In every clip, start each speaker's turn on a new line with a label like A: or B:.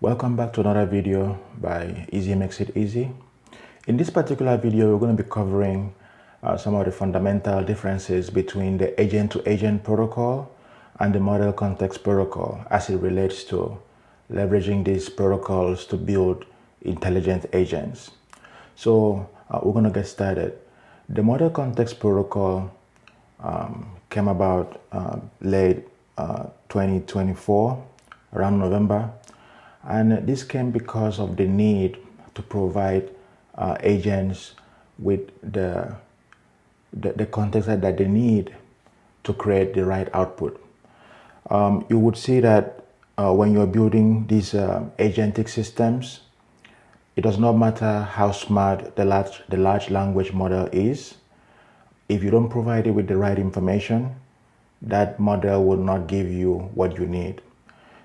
A: Welcome back to another video by Easy Makes It Easy. In this particular video, we're going to be covering some of the fundamental differences between the agent-to-agent protocol and the model context protocol as it relates to leveraging these protocols to build intelligent agents. So we're going to get started. The model context protocol came about late 2024, around November. And this came because of the need to provide agents with the context that they need to create the right output. You would see that when you're building these agentic systems, it does not matter how smart the large language model is. If you don't provide it with the right information, that model will not give you what you need.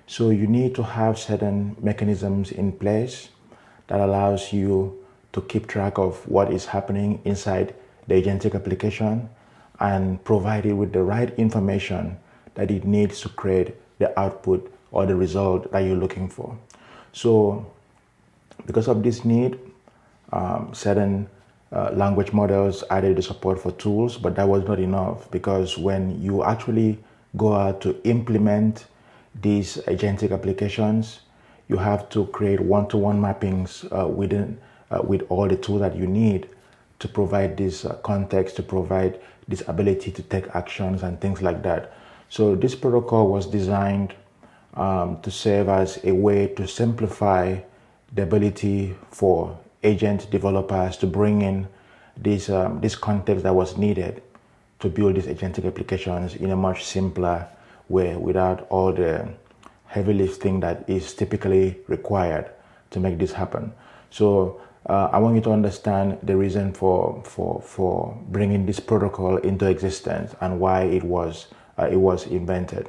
A: So you need to have certain mechanisms in place that allows you to keep track of what is happening inside the agentic application and provide it with the right information that it needs to create the output or the result that you're looking for. So because of this need, certain language models added the support for tools, but that was not enough, because when you actually go out to implement these agentic applications, you have to create one-to-one mappings with all the tools that you need to provide this context, to provide this ability to take actions and things like that. So this protocol was designed to serve as a way to simplify the ability for agent developers to bring in this context that was needed to build these agentic applications in a much simpler way, without all the heavy lifting that is typically required to make this happen. So I want you to understand the reason for bringing this protocol into existence and why it was invented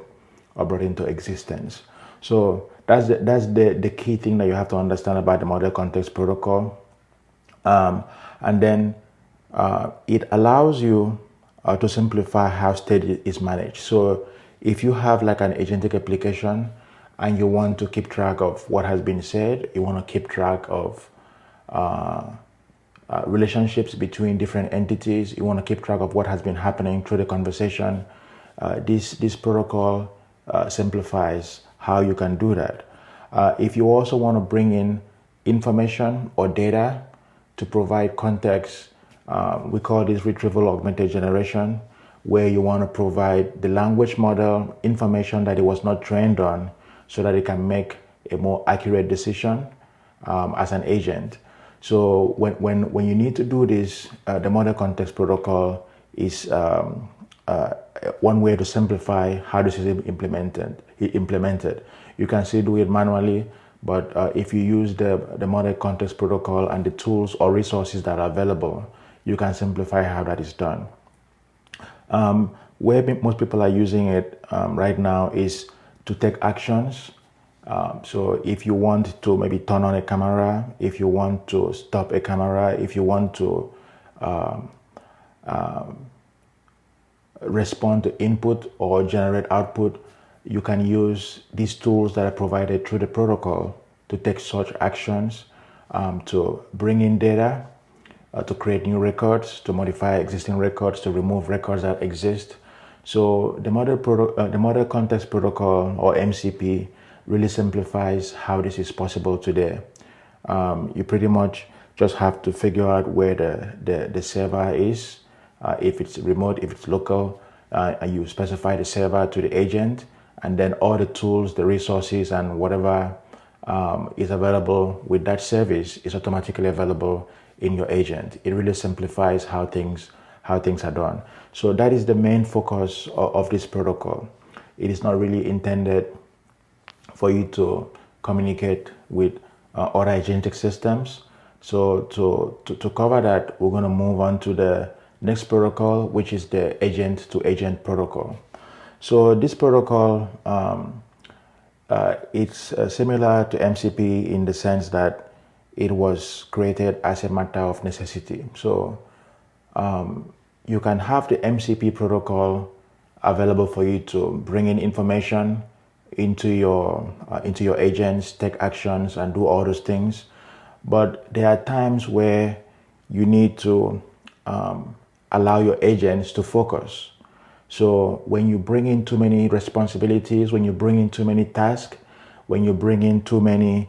A: or brought into existence. So that's the key thing that you have to understand about the model context protocol. And then it allows you to simplify how state is managed. So if you have like an agentic application and you want to keep track of what has been said, you want to keep track of relationships between different entities, you want to keep track of what has been happening through the conversation, this protocol simplifies how you can do that. If you also want to bring in information or data to provide context, we call this retrieval augmented generation, where you want to provide the language model information that it was not trained on so that it can make a more accurate decision as an agent. So when you need to do this, the model context protocol is one way to simplify how this is implemented. You can still do it manually, but if you use the model context protocol and the tools or resources that are available, you can simplify how that is done. Where most people are using it right now is to take actions. So if you want to maybe turn on a camera, if you want to stop a camera, if you want to respond to input or generate output, you can use these tools that are provided through the protocol to take such actions, to bring in data, to create new records, to modify existing records, to remove records that exist. So the model context protocol, or MCP, really simplifies how this is possible today. You pretty much just have to figure out where the server is, if it's remote, if it's local, and you specify the server to the agent, and then all the tools, the resources, and whatever is available with that service is automatically available in your agent. It really simplifies how things are done. So that is the main focus of this protocol. It is not really intended for you to communicate with other agentic systems. So to cover that, we're going to move on to the next protocol, which is the agent-to-agent protocol. So this protocol, it's similar to MCP in the sense that it was created as a matter of necessity. So you can have the MCP protocol available for you to bring in information into your agents, take actions, and do all those things. But there are times where you need to allow your agents to focus. So when you bring in too many responsibilities, when you bring in too many tasks, when you bring in too many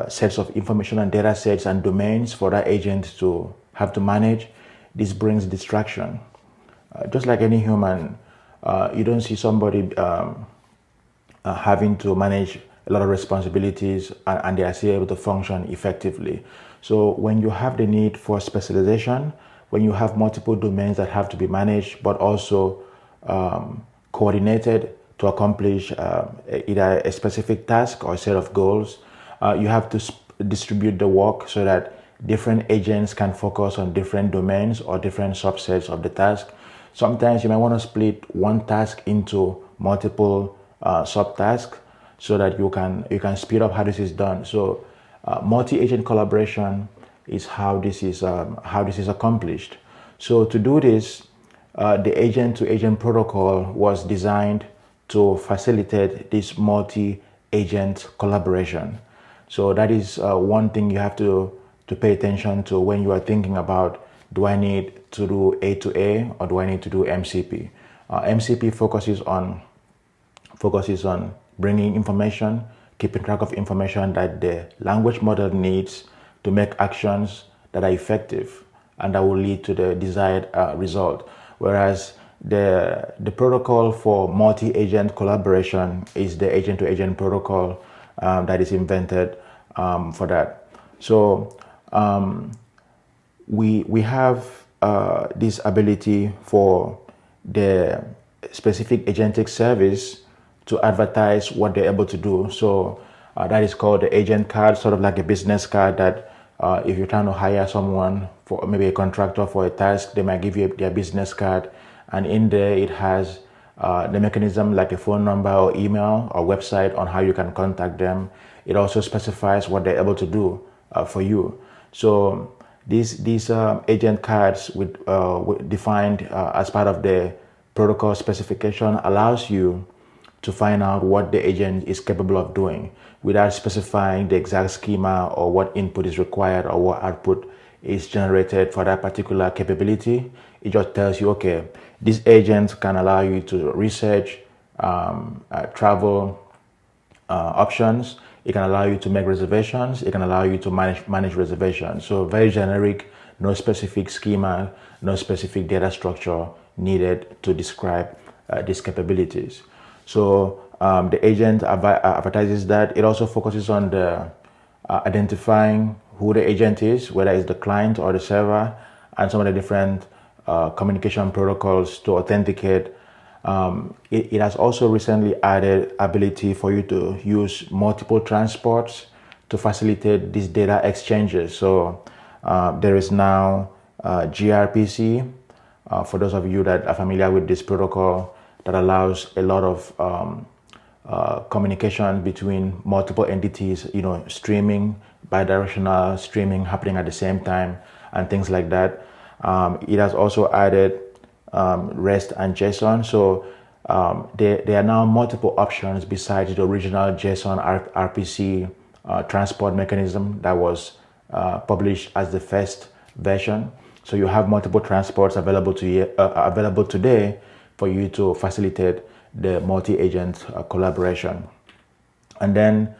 A: sets of information and data sets and domains for that agent to have to manage, this brings distraction. Just like any human, you don't see somebody having to manage a lot of responsibilities and they are still able to function effectively. So when you have the need for specialization, when you have multiple domains that have to be managed but also coordinated to accomplish either a specific task or a set of goals, you have to distribute the work so that different agents can focus on different domains or different subsets of the task. Sometimes you might want to split one task into multiple subtasks so that you can speed up how this is done. So multi-agent collaboration is how this is accomplished. So to do this, the agent-to-agent protocol was designed to facilitate this multi-agent collaboration. So that is one thing you have to pay attention to when you are thinking about, do I need to do A2A or do I need to do MCP? MCP focuses on bringing information, keeping track of information that the language model needs to make actions that are effective and that will lead to the desired result. Whereas the protocol for multi-agent collaboration is the agent-to-agent protocol that is invented for that. So we have this ability for the specific agentic service to advertise what they're able to do. So that is called the agent card, sort of like a business card that if you're trying to hire someone, for maybe a contractor for a task, they might give you their business card, and in there it has the mechanism like a phone number or email or website on how you can contact them. It also specifies what they're able to do for you. So these agent cards with defined as part of the protocol specification allows you to find out what the agent is capable of doing without specifying the exact schema or what input is required or what output is generated for that particular capability. It just tells you, okay, this agent can allow you to research travel options. It can allow you to make reservations. It can allow you to manage reservations. So very generic, no specific schema, no specific data structure needed to describe these capabilities. So the agent advertises that. It also focuses on the identifying who the agent is, whether it's the client or the server, and some of the different communication protocols to authenticate. It has also recently added ability for you to use multiple transports to facilitate these data exchanges. So there is now gRPC, for those of you that are familiar with this protocol, that allows a lot of communication between multiple entities, streaming, bidirectional streaming happening at the same time and things like that. It has also added REST and JSON. So there are now multiple options besides the original JSON-RPC transport mechanism that was published as the first version. So you have multiple transports available today for you to facilitate the multi-agent collaboration. And then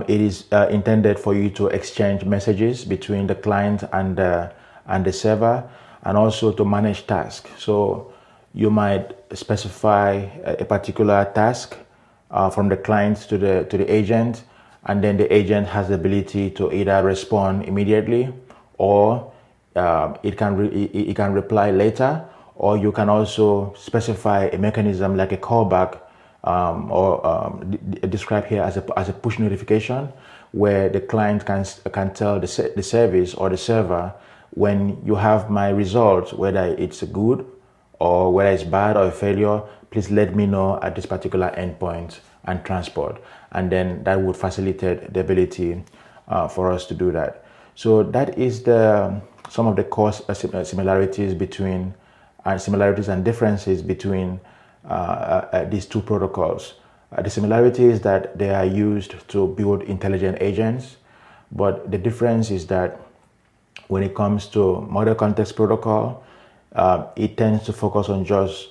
A: it is intended for you to exchange messages between the client and the server, and also to manage tasks. So you might specify a particular task from the client to the agent, and then the agent has the ability to either respond immediately or it can reply later, or you can also specify a mechanism like a callback described here as a push notification, where the client can tell the service or the server, when you have my results, whether it's good or whether it's bad or a failure, please let me know at this particular endpoint and transport. And then that would facilitate the ability for us to do that. So that is some of the core similarities and differences between these two protocols. The similarity is that they are used to build intelligent agents, but the difference is that when it comes to model context protocol, it tends to focus on just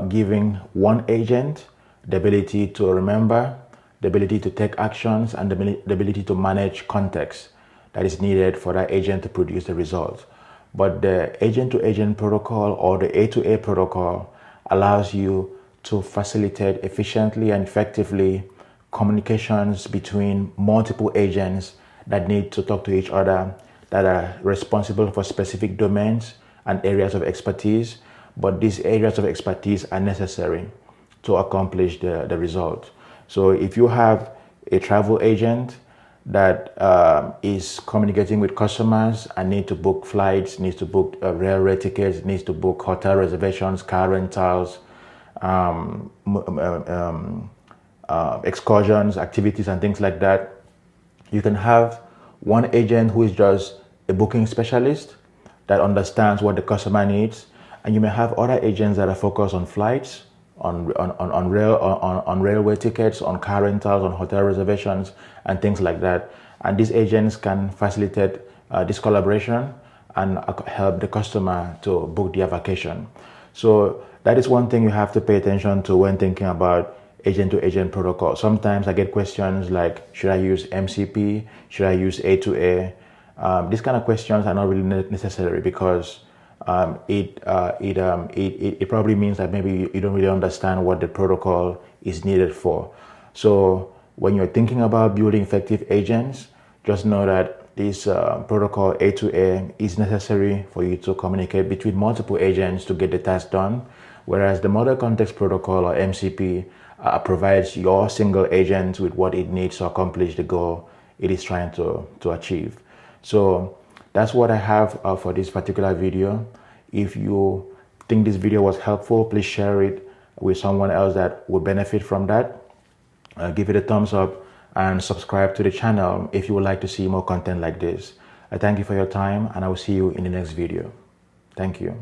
A: giving one agent the ability to remember, the ability to take actions, and the ability to manage context that is needed for that agent to produce the result. But the agent-to-agent protocol, or the A2A protocol, allows you to facilitate efficiently and effectively communications between multiple agents that need to talk to each other, that are responsible for specific domains and areas of expertise, but these areas of expertise are necessary to accomplish the result. So if you have a travel agent that is communicating with customers and need to book flights, needs to book railway tickets, needs to book hotel reservations, car rentals, excursions, activities, and things like that, you can have one agent who is just a booking specialist that understands what the customer needs, and you may have other agents that are focused on flights, on railway tickets, on car rentals, on hotel reservations, and things like that. And these agents can facilitate this collaboration and help the customer to book their vacation. So that is one thing you have to pay attention to when thinking about agent-to-agent protocol. Sometimes I get questions like, should I use MCP? Should I use A2A? These kind of questions are not really necessary, because it probably means that maybe you don't really understand what the protocol is needed for. So when you're thinking about building effective agents, just know that this protocol A2A is necessary for you to communicate between multiple agents to get the task done, whereas the model context protocol, or MCP, provides your single agent with what it needs to accomplish the goal it is trying to achieve. So that's what I have for this particular video. If you think this video was helpful, please share it with someone else that would benefit from that. Give it a thumbs up and subscribe to the channel if you would like to see more content like this. I thank you for your time, and I will see you in the next video. Thank you.